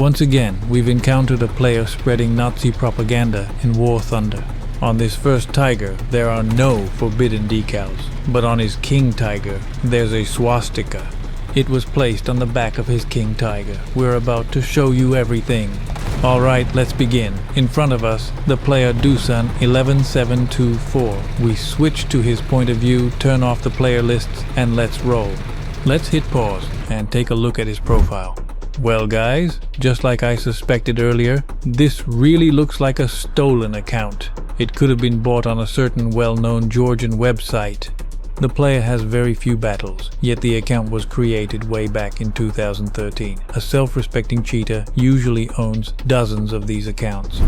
Once again, we've encountered a player spreading Nazi propaganda in War Thunder. On this first Tiger, there are no forbidden decals, but on his King Tiger, there's a swastika. It was placed on the back of his King Tiger. We're about to show you everything. Alright, let's begin. In front of us, the player dusan11724. We switch to his point of view, turn off the player lists, and let's roll. Let's hit pause and take a look at his profile. Well guys, just like I suspected earlier, this really looks like a stolen account. It could have been bought on a certain well-known Georgian website. The player has very few battles, yet the account was created way back in 2013. A self-respecting cheater usually owns dozens of these accounts.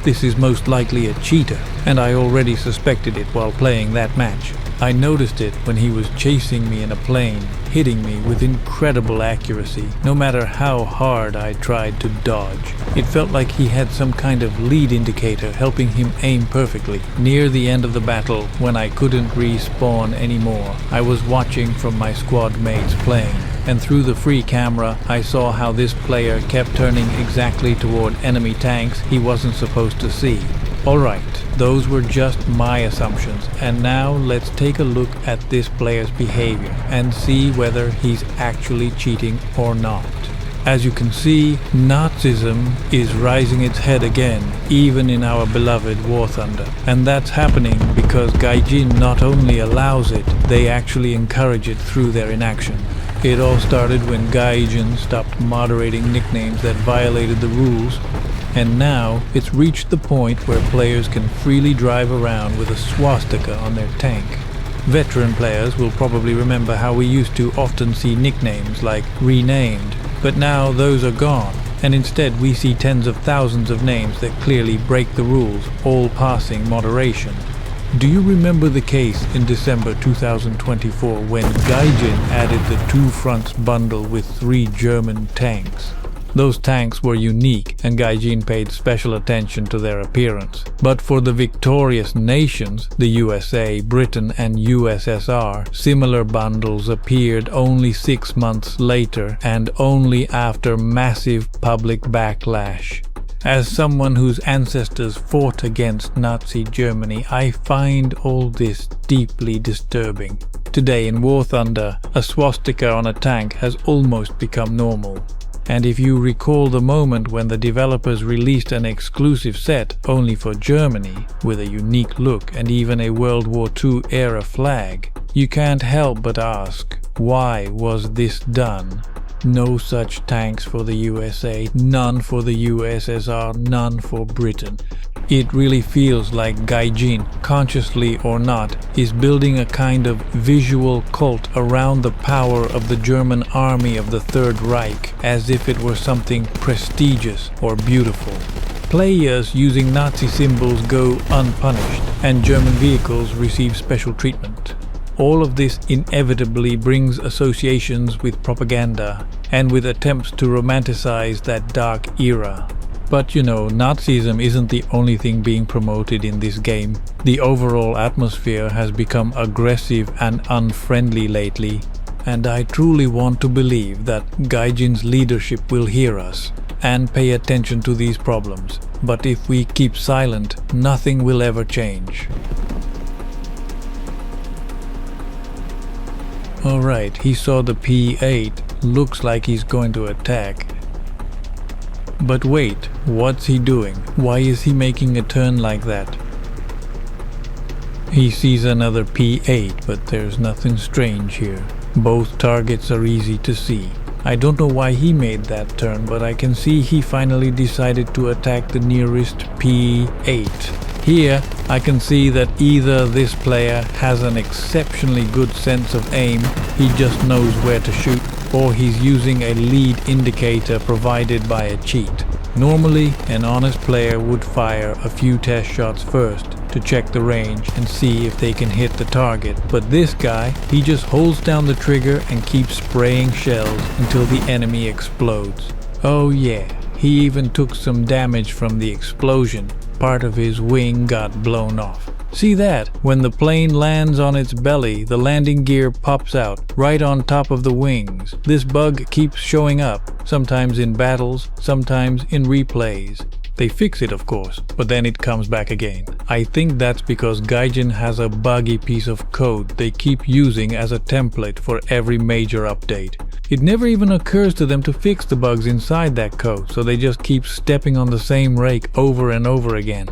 This is most likely a cheater, and I already suspected it while playing that match. I noticed it when he was chasing me in a plane, hitting me with incredible accuracy, no matter how hard I tried to dodge. It felt like he had some kind of lead indicator helping him aim perfectly. Near the end of the battle, when I couldn't respawn anymore, I was watching from my squad mates playing, and through the free camera I saw how this player kept turning exactly toward enemy tanks he wasn't supposed to see. Alright, those were just my assumptions, and now let's take a look at this player's behavior and see whether he's actually cheating or not. As you can see, Nazism is rising its head again, even in our beloved War Thunder. And that's happening because Gaijin not only allows it, they actually encourage it through their inaction. It all started when Gaijin stopped moderating nicknames that violated the rules, and now it's reached the point where players can freely drive around with a swastika on their tank. Veteran players will probably remember how we used to often see nicknames like renamed, but now those are gone, and instead we see tens of thousands of names that clearly break the rules, all passing moderation. Do you remember the case in December 2024 when Gaijin added the Two Fronts bundle with 3 German tanks? Those tanks were unique, and Gaijin paid special attention to their appearance. But for the victorious nations, the USA, Britain and USSR, similar bundles appeared only 6 months later and only after massive public backlash. As someone whose ancestors fought against Nazi Germany, I find all this deeply disturbing. Today in War Thunder, a swastika on a tank has almost become normal. And if you recall the moment when the developers released an exclusive set only for Germany, with a unique look and even a World War II era flag, you can't help but ask, why was this done? No such tanks for the USA, none for the USSR, none for Britain. It really feels like Gaijin, consciously or not, is building a kind of visual cult around the power of the German army of the Third Reich, as if it were something prestigious or beautiful. Players using Nazi symbols go unpunished, and German vehicles receive special treatment. All of this inevitably brings associations with propaganda, and with attempts to romanticize that dark era. But you know, Nazism isn't the only thing being promoted in this game. The overall atmosphere has become aggressive and unfriendly lately, and I truly want to believe that Gaijin's leadership will hear us and pay attention to these problems. But if we keep silent, nothing will ever change. Alright, he saw the P8. Looks like he's going to attack. But wait, what's he doing? Why is he making a turn like that? He sees another P8, but there's nothing strange here. Both targets are easy to see. I don't know why he made that turn, but I can see he finally decided to attack the nearest P8. Here, I can see that either this player has an exceptionally good sense of aim, he just knows where to shoot, or he's using a lead indicator provided by a cheat. Normally, an honest player would fire a few test shots first to check the range and see if they can hit the target. But this guy, he just holds down the trigger and keeps spraying shells until the enemy explodes. Oh yeah, he even took some damage from the explosion. Part of his wing got blown off. See that? When the plane lands on its belly, the landing gear pops out, right on top of the wings. This bug keeps showing up, sometimes in battles, sometimes in replays. They fix it, of course, but then it comes back again. I think that's because Gaijin has a buggy piece of code they keep using as a template for every major update. It never even occurs to them to fix the bugs inside that code, so they just keep stepping on the same rake over and over again.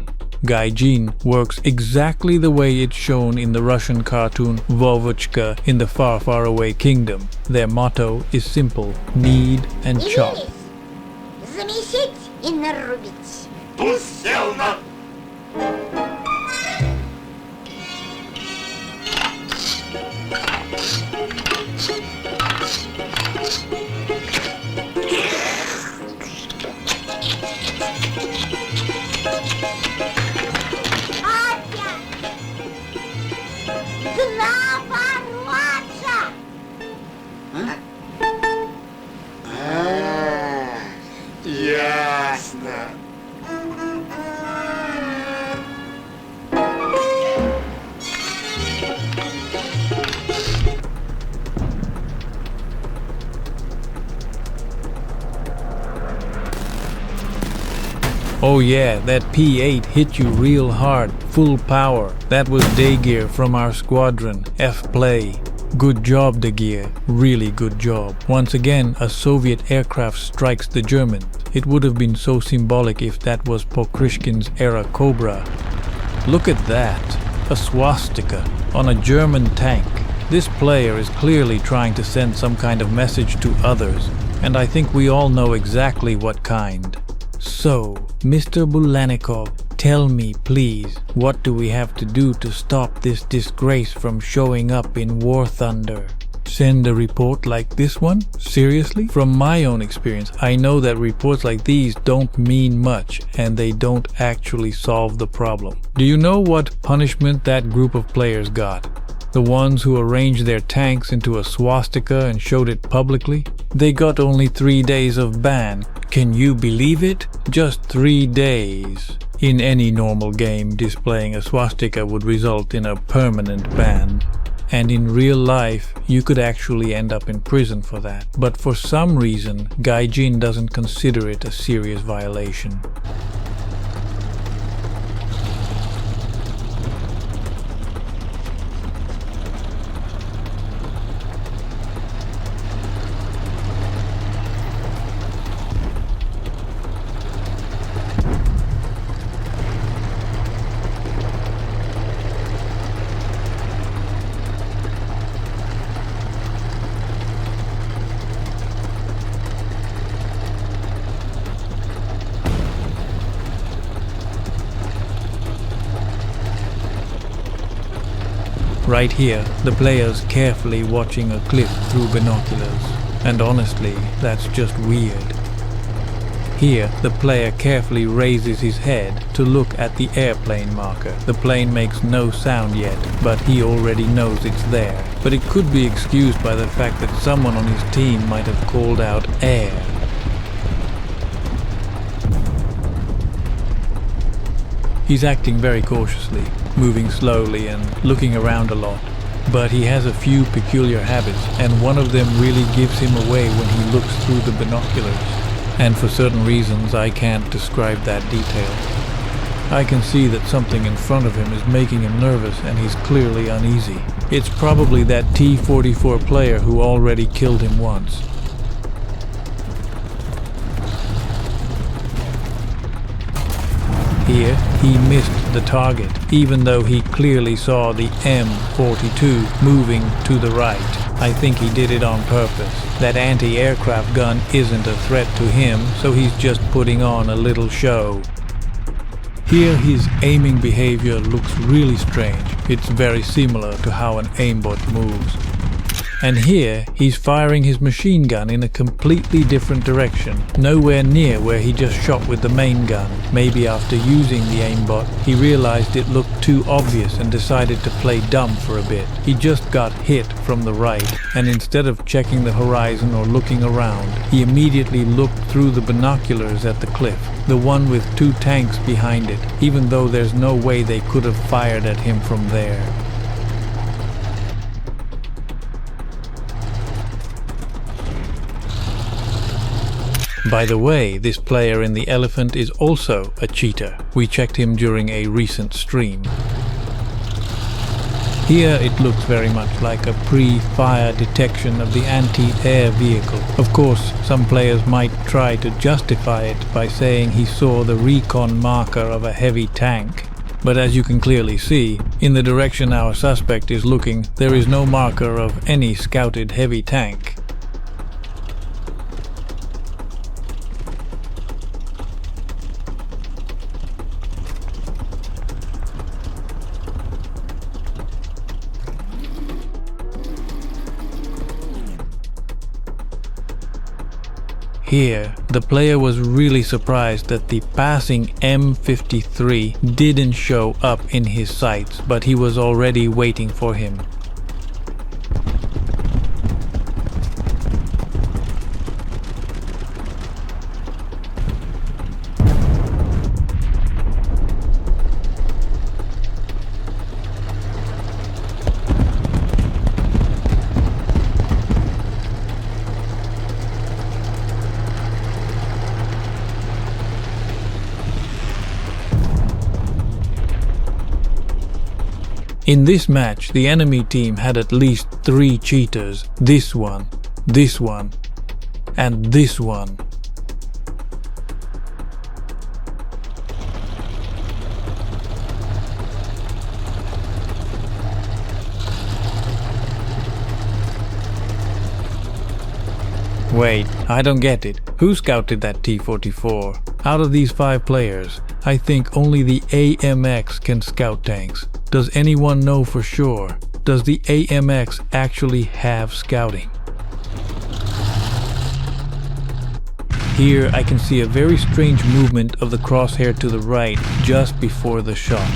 Gaijin works exactly the way it's shown in the Russian cartoon Volkot in the Far, Far Away Kingdom. Their motto is simple: knead and chop. Замесить и нарубить. Сделано! Два ворота! Ясно. Oh yeah, that P8 hit you real hard, full power. That was Dagear from our squadron, F-Play. Good job, Dagear, really good job. Once again, a Soviet aircraft strikes the Germans. It would have been so symbolic if that was Pokrishkin's era Cobra. Look at that, a swastika on a German tank. This player is clearly trying to send some kind of message to others, and I think we all know exactly what kind. So, Mr. Bulannikov, tell me please, what do we have to do to stop this disgrace from showing up in War Thunder? Send a report like this one? Seriously? From my own experience, I know that reports like these don't mean much and they don't actually solve the problem. Do you know what punishment that group of players got? The ones who arranged their tanks into a swastika and showed it publicly? They got only 3 days of ban. Can you believe it? Just 3 days. In any normal game, displaying a swastika would result in a permanent ban. And in real life, you could actually end up in prison for that. But for some reason, Gaijin doesn't consider it a serious violation. Right here, the player's carefully watching a cliff through binoculars. And honestly, that's just weird. Here, the player carefully raises his head to look at the airplane marker. The plane makes no sound yet, but he already knows it's there. But it could be excused by the fact that someone on his team might have called out air. He's acting very cautiously, moving slowly and looking around a lot. But he has a few peculiar habits, and one of them really gives him away when he looks through the binoculars. And for certain reasons, I can't describe that detail. I can see that something in front of him is making him nervous, and he's clearly uneasy. It's probably that T-44 player who already killed him once. Here, he missed the target, even though he clearly saw the M42 moving to the right. I think he did it on purpose. That anti-aircraft gun isn't a threat to him, so he's just putting on a little show. Here, his aiming behavior looks really strange. It's very similar to how an aimbot moves. And here, he's firing his machine gun in a completely different direction, nowhere near where he just shot with the main gun. Maybe after using the aimbot, he realized it looked too obvious and decided to play dumb for a bit. He just got hit from the right, and instead of checking the horizon or looking around, he immediately looked through the binoculars at the cliff, the one with 2 tanks behind it, even though there's no way they could have fired at him from there. By the way, this player in the elephant is also a cheater. We checked him during a recent stream. Here it looks very much like a pre-fire detection of the anti-air vehicle. Of course, some players might try to justify it by saying he saw the recon marker of a heavy tank. But as you can clearly see, in the direction our suspect is looking, there is no marker of any scouted heavy tank. Here, the player was really surprised that the passing M53 didn't show up in his sights, but he was already waiting for him. In this match, the enemy team had at least 3 cheaters. This one, and this one. Wait, I don't get it. Who scouted that T-44? Out of these 5 players, I think only the AMX can scout tanks. Does anyone know for sure? Does the AMX actually have scouting? Here I can see a very strange movement of the crosshair to the right just before the shot.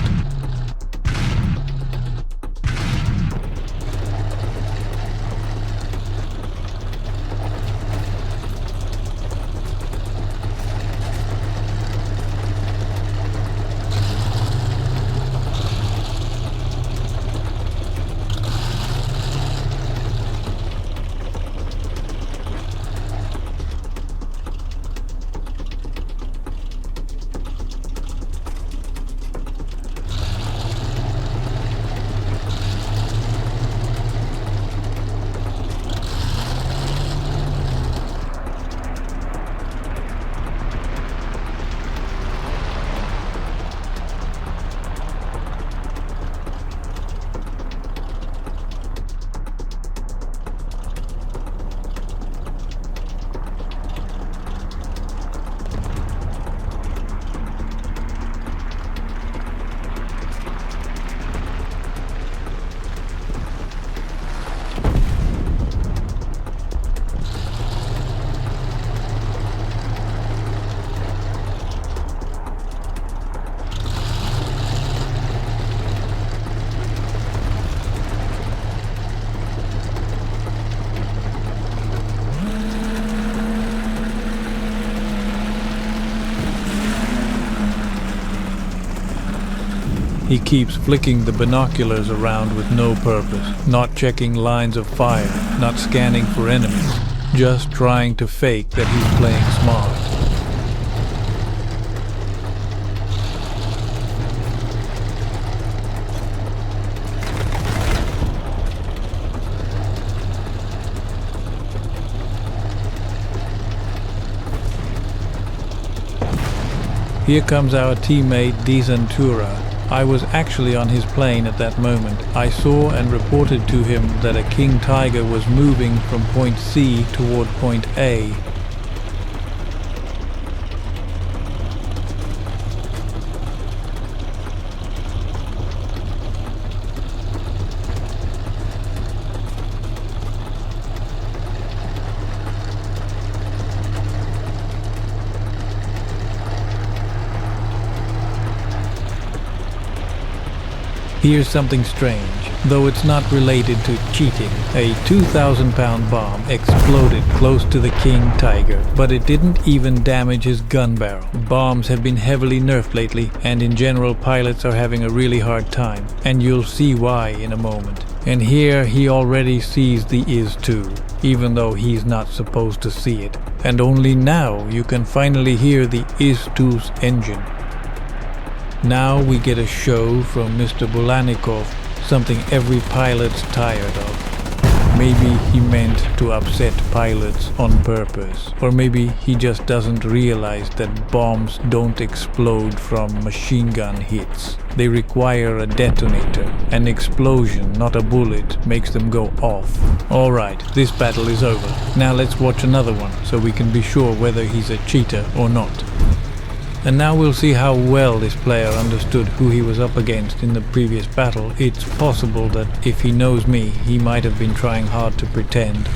He keeps flicking the binoculars around with no purpose, not checking lines of fire, not scanning for enemies, just trying to fake that he's playing smart. Here comes our teammate dusan11724. I was actually on his plane at that moment. I saw and reported to him that a King Tiger was moving from point C toward point A. Here's something strange, though it's not related to cheating. A 2,000-pound bomb exploded close to the King Tiger, but it didn't even damage his gun barrel. Bombs have been heavily nerfed lately, and in general pilots are having a really hard time, and you'll see why in a moment. And here he already sees the IS-2, even though he's not supposed to see it. And only now you can finally hear the IS-2's engine. Now we get a show from Mr. Bulannikov, something every pilot's tired of. Maybe he meant to upset pilots on purpose. Or maybe he just doesn't realize that bombs don't explode from machine gun hits. They require a detonator. An explosion, not a bullet, makes them go off. Alright, this battle is over. Now let's watch another one, so we can be sure whether he's a cheater or not. And now we'll see how well this player understood who he was up against in the previous battle. It's possible that if he knows me, he might have been trying hard to pretend.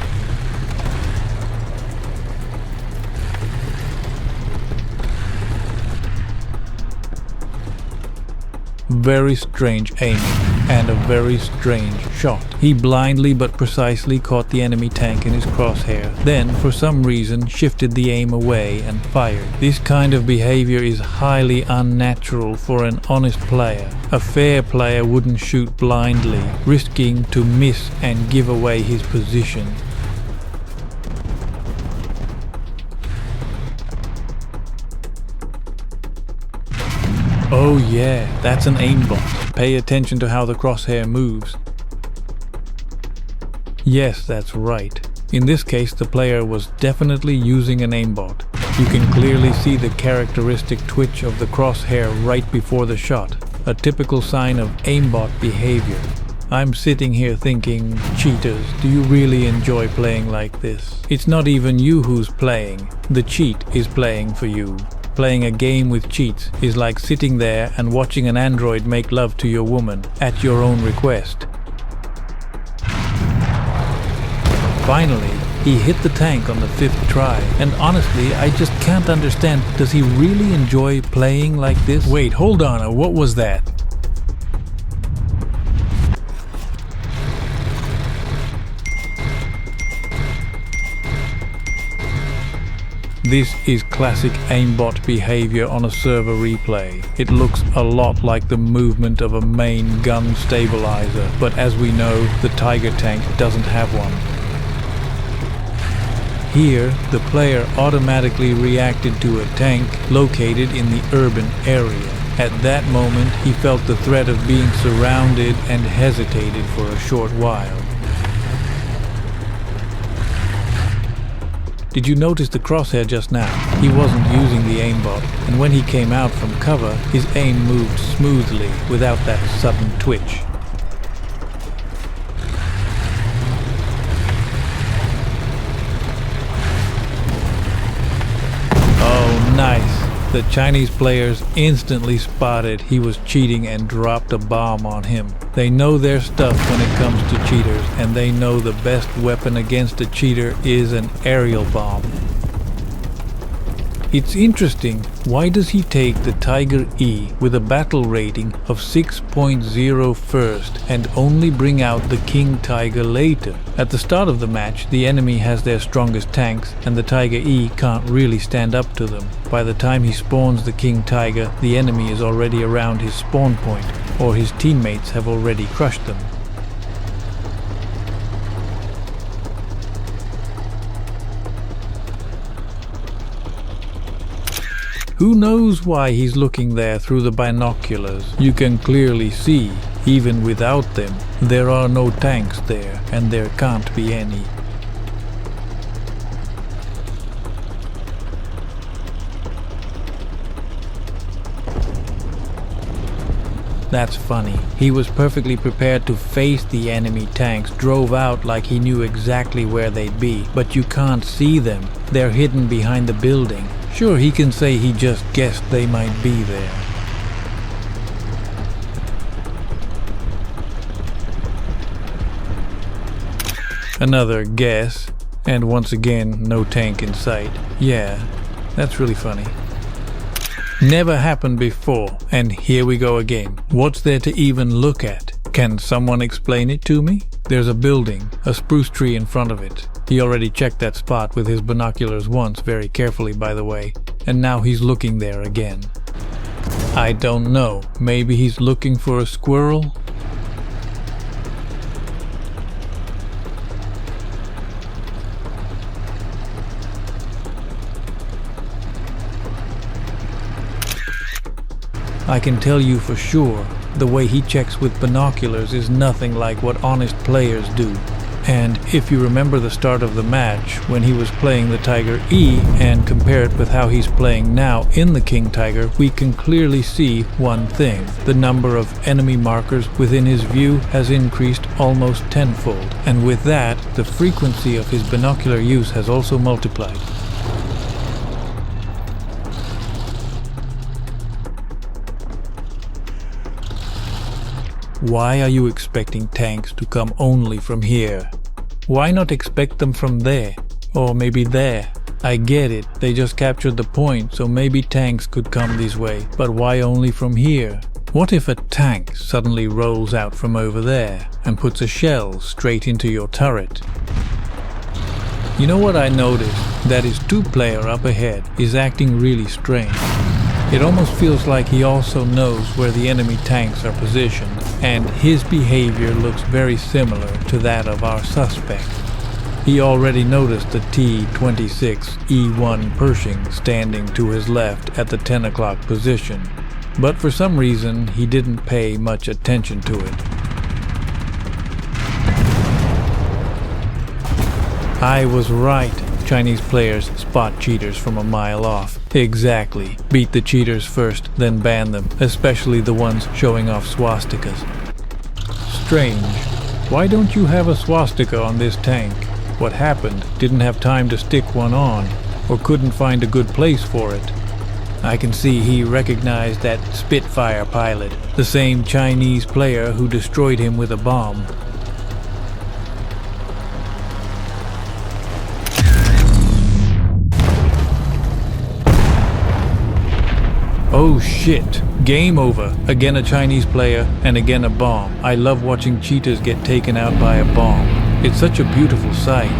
Very strange aiming, and a very strange shot. He blindly but precisely caught the enemy tank in his crosshair, then for some reason shifted the aim away and fired. This kind of behavior is highly unnatural for an honest player. A fair player wouldn't shoot blindly, risking to miss and give away his position. Oh yeah, that's an aimbot. Pay attention to how the crosshair moves. Yes, that's right. In this case, the player was definitely using an aimbot. You can clearly see the characteristic twitch of the crosshair right before the shot, a typical sign of aimbot behavior. I'm sitting here thinking, cheaters, do you really enjoy playing like this? It's not even you who's playing. The cheat is playing for you. Playing a game with cheats is like sitting there and watching an android make love to your woman at your own request. Finally, he hit the tank on the 5th try, and honestly, I just can't understand, does he really enjoy playing like this? Wait, hold on, what was that? This is classic aimbot behavior on a server replay. It looks a lot like the movement of a main gun stabilizer, but as we know, the Tiger tank doesn't have one. Here, the player automatically reacted to a tank located in the urban area. At that moment, he felt the threat of being surrounded and hesitated for a short while. Did you notice the crosshair just now? He wasn't using the aimbot, and when he came out from cover, his aim moved smoothly without that sudden twitch. Oh, nice. The Chinese players instantly spotted he was cheating and dropped a bomb on him. They know their stuff when it comes to cheaters, and they know the best weapon against a cheater is an aerial bomb. It's interesting, why does he take the Tiger E with a battle rating of 6.0 first and only bring out the King Tiger later? At the start of the match, the enemy has their strongest tanks and the Tiger E can't really stand up to them. By the time he spawns the King Tiger, the enemy is already around his spawn point, or his teammates have already crushed them. Who knows why he's looking there through the binoculars? You can clearly see, even without them, there are no tanks there, and there can't be any. That's funny. He was perfectly prepared to face the enemy tanks, drove out like he knew exactly where they'd be, but you can't see them. They're hidden behind the building. Sure, he can say he just guessed they might be there. Another guess, and once again, no tank in sight. Yeah, that's really funny. Never happened before, and here we go again. What's there to even look at? Can someone explain it to me? There's a building, a spruce tree in front of it. He already checked that spot with his binoculars once, very carefully by the way, and now he's looking there again. I don't know, maybe he's looking for a squirrel? I can tell you for sure, the way he checks with binoculars is nothing like what honest players do. And if you remember the start of the match, when he was playing the Tiger E, and compare it with how he's playing now in the King Tiger, we can clearly see one thing. The number of enemy markers within his view has increased almost tenfold. And with that, the frequency of his binocular use has also multiplied. Why are you expecting tanks to come only from here? Why not expect them from there? Or maybe there? I get it, they just captured the point, so maybe tanks could come this way. But why only from here? What if a tank suddenly rolls out from over there and puts a shell straight into your turret? You know what I noticed? That his two-player up ahead is acting really strange. It almost feels like he also knows where the enemy tanks are positioned, and his behavior looks very similar to that of our suspect. He already noticed the T-26E1 Pershing standing to his left at the 10 o'clock position, but for some reason he didn't pay much attention to it. I was right. Chinese players spot cheaters from a mile off. Exactly. Beat the cheaters first, then ban them, especially the ones showing off swastikas. Strange. Why don't you have a swastika on this tank? What happened? Didn't have time to stick one on, or couldn't find a good place for it. I can see he recognized that Spitfire pilot, the same Chinese player who destroyed him with a bomb. Oh shit, game over. Again a Chinese player, and again a bomb. I love watching cheaters get taken out by a bomb. It's such a beautiful sight.